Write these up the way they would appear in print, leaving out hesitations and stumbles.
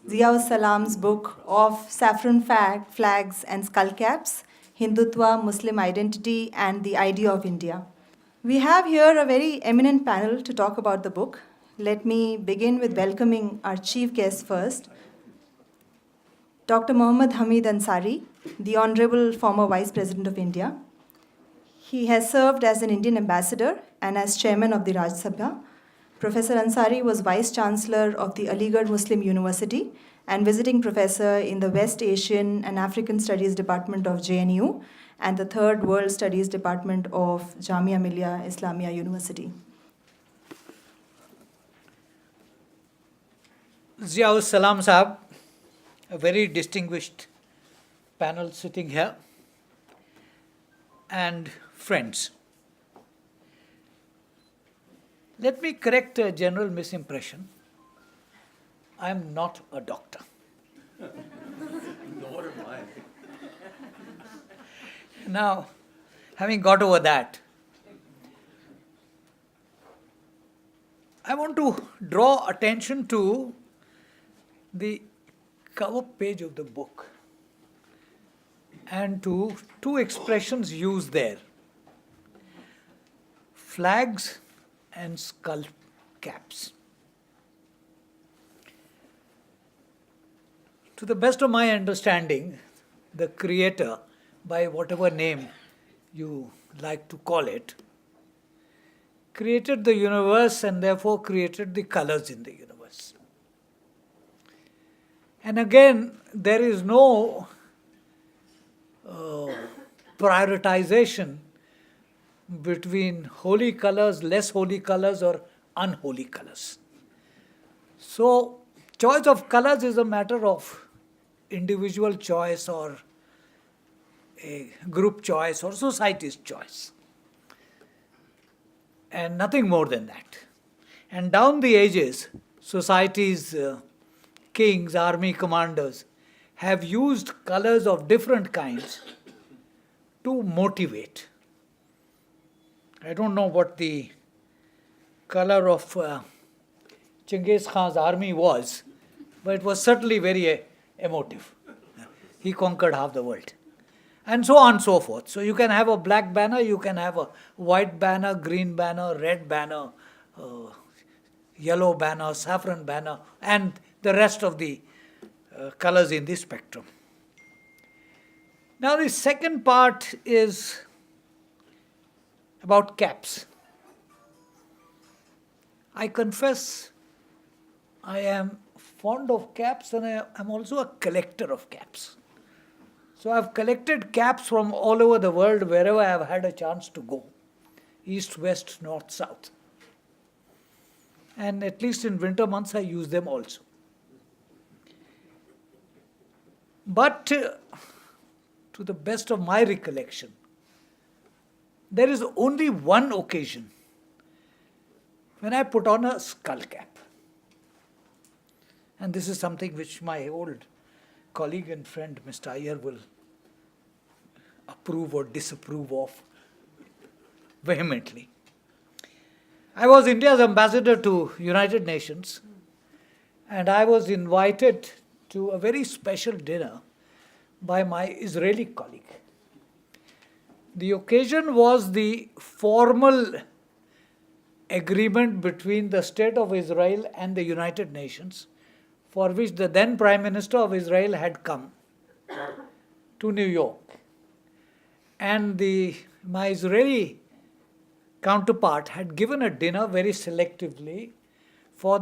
Ziaul Salam's book of Saffron Flags and Skullcaps, Hindutva, Muslim Identity, and the Idea of India. We have here a very eminent panel to talk about the book. Let me begin with welcoming our chief guest first, Dr. Mohammad Hamid Ansari, the Honorable former Vice President of India. He has served as an Indian ambassador and as chairman of the Raj Sabha. Professor Ansari was Vice Chancellor of the Aligarh Muslim University and visiting professor in the West Asian and African Studies Department of JNU and the Third World Studies Department of Jamia Millia Islamia University. Ziaul Salam Sahab, a very distinguished panel sitting here, and friends. Let me correct a general misimpression. I am not a doctor. Nor am I. Now, having got over that, I want to draw attention to the cover page of the book and to two expressions used there: flags and skull caps. To the best of my understanding, the creator, by whatever name you like to call it, created the universe and therefore created the colors in the universe. And again, there is no prioritization between holy colors, less holy colors, or unholy colors. So, choice of colors is a matter of individual choice or a group choice or society's choice. And nothing more than that. And down the ages, society's kings, army commanders have used colors of different kinds to motivate. I don't know what the color of Genghis Khan's army was, but it was certainly very emotive. He conquered half the world. And so on and so forth. So you can have a black banner, you can have a white banner, green banner, red banner, yellow banner, saffron banner, and the rest of the colors in the spectrum. Now the second part is about caps. I confess I am fond of caps and I am also a collector of caps. So I've collected caps from all over the world wherever I have had a chance to go. East, west, north, south. And at least in winter months I use them also. But to the best of my recollection, there is only one occasion when I put on a skull cap. And this is something which my old colleague and friend Mr. Iyer will approve or disapprove of vehemently. I was India's ambassador to United Nations, and I was invited to a very special dinner by my Israeli colleague. The occasion was the formal agreement between the State of Israel and the United Nations, for which the then Prime Minister of Israel had come to New York. And my Israeli counterpart had given a dinner very selectively for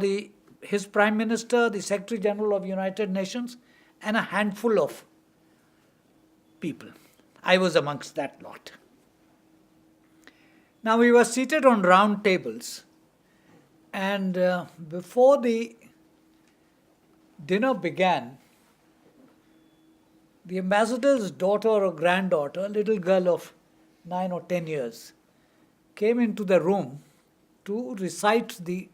his Prime Minister, the Secretary General of United Nations, and a handful of people. I was amongst that lot. Now we were seated on round tables, and before the dinner began, the ambassador's daughter or granddaughter, a little girl of 9 or 10 years, came into the room to recite the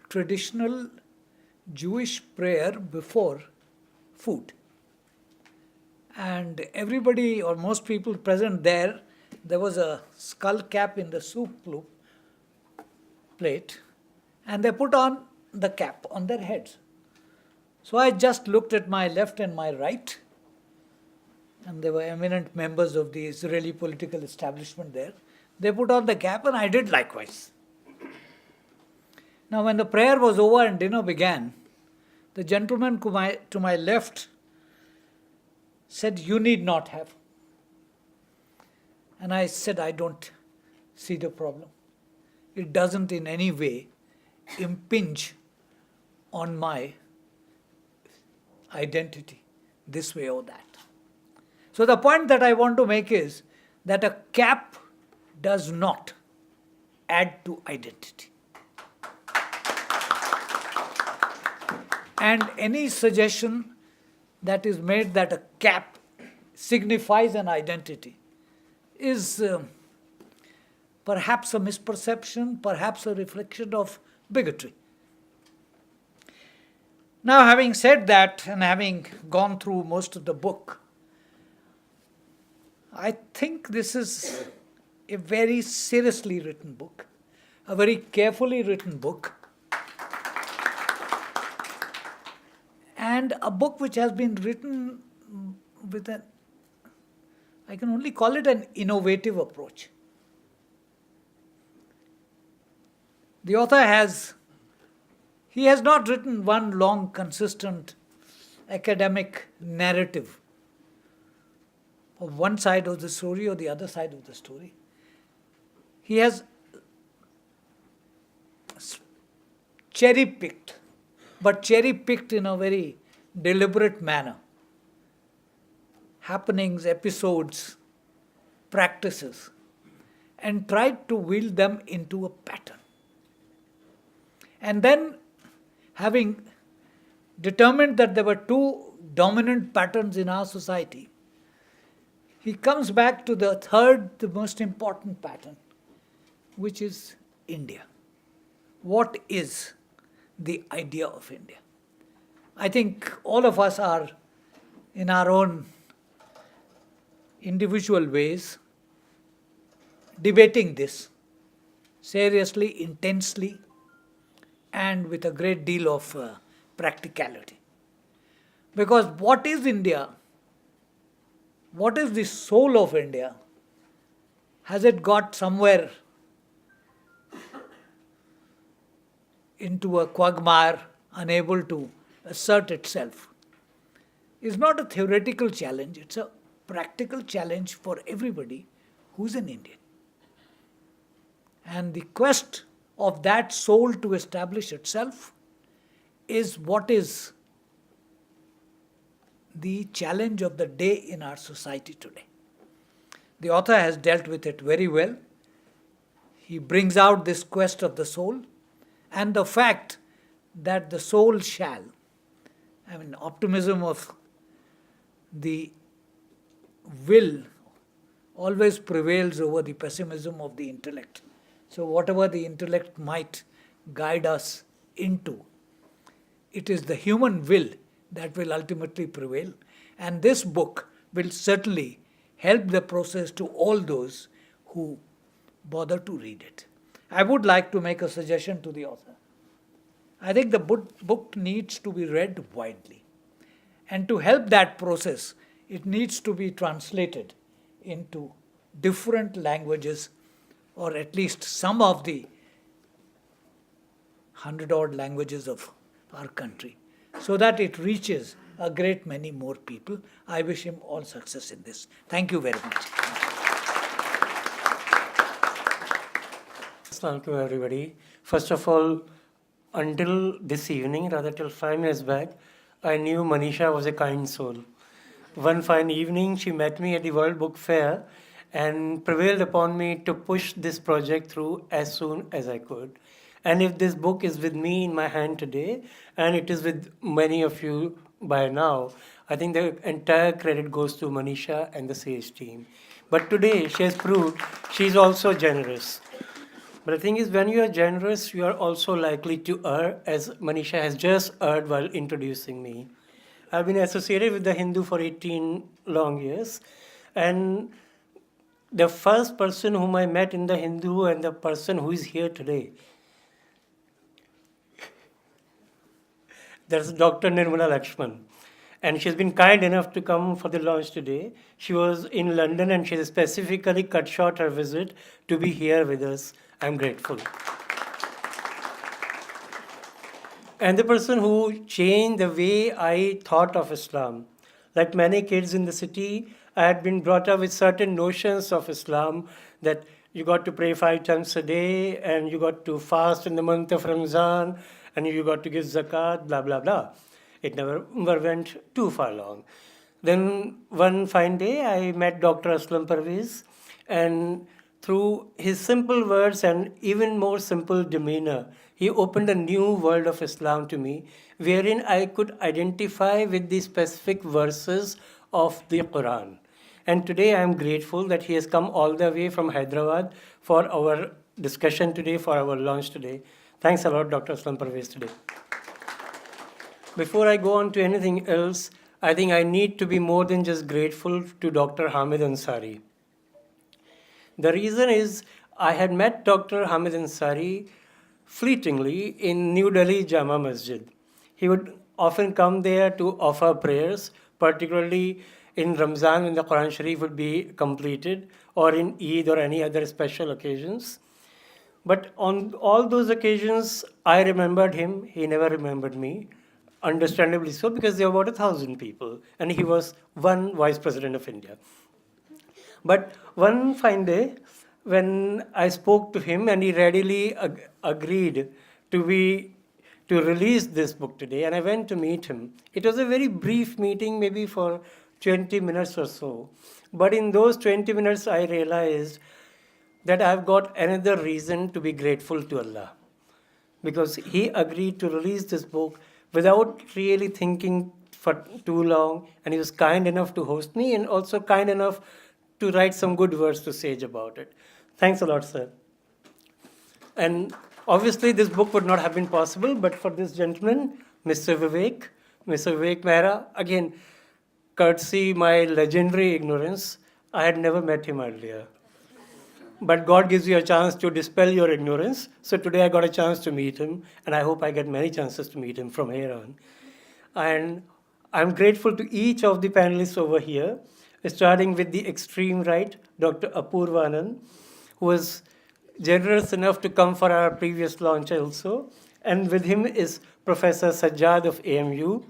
traditional Jewish prayer before food. And everybody, or most people present there was a skull cap in the soup plate, and they put on the cap on their heads. So I just looked at my left and my right, and there were eminent members of the Israeli political establishment there. They put on the cap, and I did likewise. Now, when the prayer was over and dinner began, the gentleman to my left said, "You need not have." And I said, "I don't see the problem. It doesn't in any way impinge on my identity, this way or that." So the point that I want to make is that a cap does not add to identity. And any suggestion that is made that a cap signifies an identity is perhaps a misperception, perhaps a reflection of bigotry. Now, having said that, and having gone through most of the book, I think this is a very seriously written book, a very carefully written book, and a book which has been written with an, I can only call it an innovative approach. The author has not written one long, consistent academic narrative of one side of the story or the other side of the story. He has cherry-picked, but cherry-picked in a very deliberate manner, happenings, episodes, practices, and tried to wield them into a pattern. And then, having determined that there were two dominant patterns in our society, he comes back to the third, the most important pattern, which is India. What is the idea of India? I think all of us are, in our own individual ways, debating this seriously, intensely, and with a great deal of practicality. Because what is India? What is the soul of India? Has it got somewhere into a quagmire, unable to assert itself? Is not a theoretical challenge, it's a practical challenge for everybody who's an Indian. And the quest of that soul to establish itself is what is the challenge of the day in our society today. The author has dealt with it very well. He brings out this quest of the soul and the fact that the soul shall, optimism of the will always prevails over the pessimism of the intellect. So whatever the intellect might guide us into, it is the human will that will ultimately prevail. And this book will certainly help the process to all those who bother to read it. I would like to make a suggestion to the author. I think the book needs to be read widely. And to help that process, it needs to be translated into different languages, or at least some of the 100-odd languages of our country, so that it reaches a great many more people. I wish him all success in this. Thank you very much. Assalamu to everybody. First of all, until this evening, rather till 5 minutes back, I knew Manisha was a kind soul. One fine evening, she met me at the World Book Fair and prevailed upon me to push this project through as soon as I could. And if this book is with me in my hand today, and it is with many of you by now, I think the entire credit goes to Manisha and the SAGE team. But today, she has proved she's also generous. But the thing is, when you are generous, you are also likely to err, as Manisha has just erred while introducing me. I've been associated with the Hindu for 18 long years, and the first person whom I met in the Hindu and the person who is here today, That's Dr. Nirmala Lakshman. And she's been kind enough to come for the launch today. She was in London and she specifically cut short her visit to be here with us. I'm grateful. And the person who changed the way I thought of Islam. Like many kids in the city, I had been brought up with certain notions of Islam that you got to pray 5 times a day and you got to fast in the month of Ramzan and you got to give zakat, blah, blah, blah. It never went too far long. Then one fine day, I met Dr. Aslam Parvez, and through his simple words and even more simple demeanor, he opened a new world of Islam to me, wherein I could identify with the specific verses of the Quran. And today I am grateful that he has come all the way from Hyderabad for our discussion today, for our launch today. Thanks a lot, Dr. Aslam Parvez, today. Before I go on to anything else, I think I need to be more than just grateful to Dr. Hamid Ansari. The reason is I had met Dr. Hamid Ansari fleetingly in New Delhi Jama Masjid. He would often come there to offer prayers, particularly in Ramzan when the Quran Sharif would be completed, or in Eid or any other special occasions. But on all those occasions, I remembered him. He never remembered me. Understandably so, because there were about 1,000 people, and he was one vice president of India. But one fine day, when I spoke to him, and he readily agreed to release this book today, and I went to meet him. It was a very brief meeting, maybe for 20 minutes or so. But in those 20 minutes, I realized that I've got another reason to be grateful to Allah, because he agreed to release this book without really thinking for too long, and he was kind enough to host me and also kind enough to write some good words to Sage about it. Thanks a lot, sir. And obviously this book would not have been possible but for this gentleman, Mr. Vivek Mehra. Again, courtesy my legendary ignorance, I had never met him earlier. But God gives you a chance to dispel your ignorance. So today I got a chance to meet him, and I hope I get many chances to meet him from here on. And I'm grateful to each of the panelists over here, starting with the extreme right, Dr. Apurva Anand, who was generous enough to come for our previous launch also. And with him is Professor Sajjad of AMU.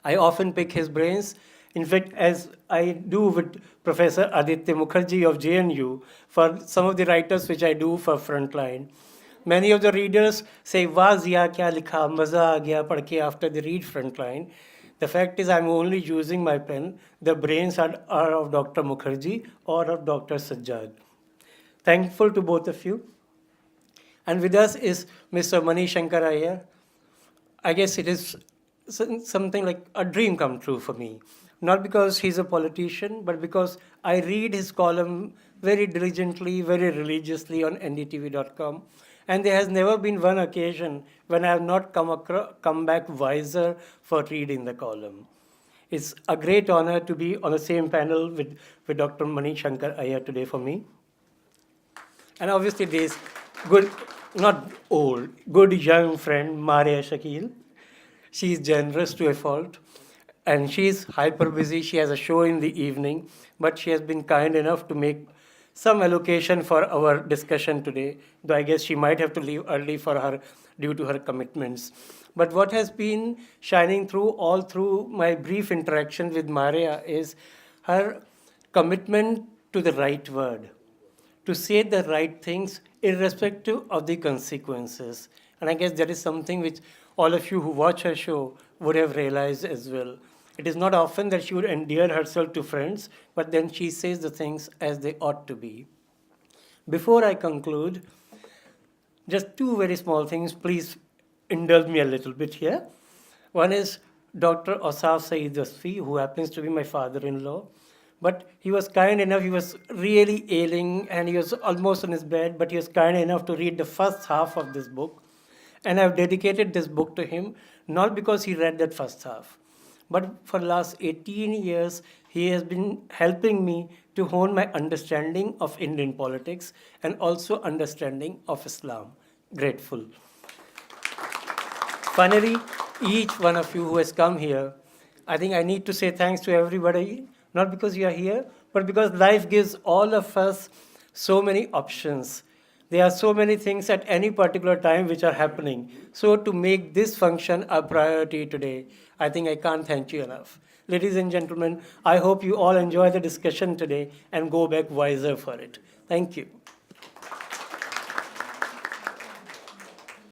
I often pick his brains. In fact, as I do with Professor Aditya Mukherjee of JNU for some of the writers which I do for Frontline. Many of the readers say, "Wah Zia kya likha, maza aa gaya," padh ke after they read Frontline. The fact is I'm only using my pen. The brains are of Dr. Mukherjee or of Dr. Sajjad. Thankful to both of you. And with us is Mr. Mani Shankar Iyer. I guess it is something like a dream come true for me. Not because he's a politician, but because I read his column very diligently, very religiously on ndtv.com. And there has never been one occasion when I have not come back wiser for reading the column. It's a great honor to be on the same panel with Dr. Mani Shankar Iyer today for me. And obviously there's good, not old, good young friend, Maria Shakil. She's generous to a fault. And she's hyper busy. She has a show in the evening, but she has been kind enough to make some allocation for our discussion today, though I guess she might have to leave early due to her commitments. But what has been shining through all through my brief interaction with Maria is her commitment to the right word, to say the right things irrespective of the consequences. And I guess that is something which all of you who watch her show would have realized as well. It is not often that she would endear herself to friends, but then she says the things as they ought to be. Before I conclude, just two very small things. Please indulge me a little bit here. One is Dr. Asaf Saeed Wasfi, who happens to be my father-in-law. But he was kind enough, he was really ailing, and he was almost on his bed, but he was kind enough to read the first half of this book. And I've dedicated this book to him, not because he read that first half, but for the last 18 years, he has been helping me to hone my understanding of Indian politics and also understanding of Islam. Grateful. Finally, each one of you who has come here, I think I need to say thanks to everybody, not because you are here, but because life gives all of us so many options. There are so many things at any particular time which are happening. So to make this function a priority today, I think I can't thank you enough. Ladies and gentlemen, I hope you all enjoy the discussion today and go back wiser for it. Thank you.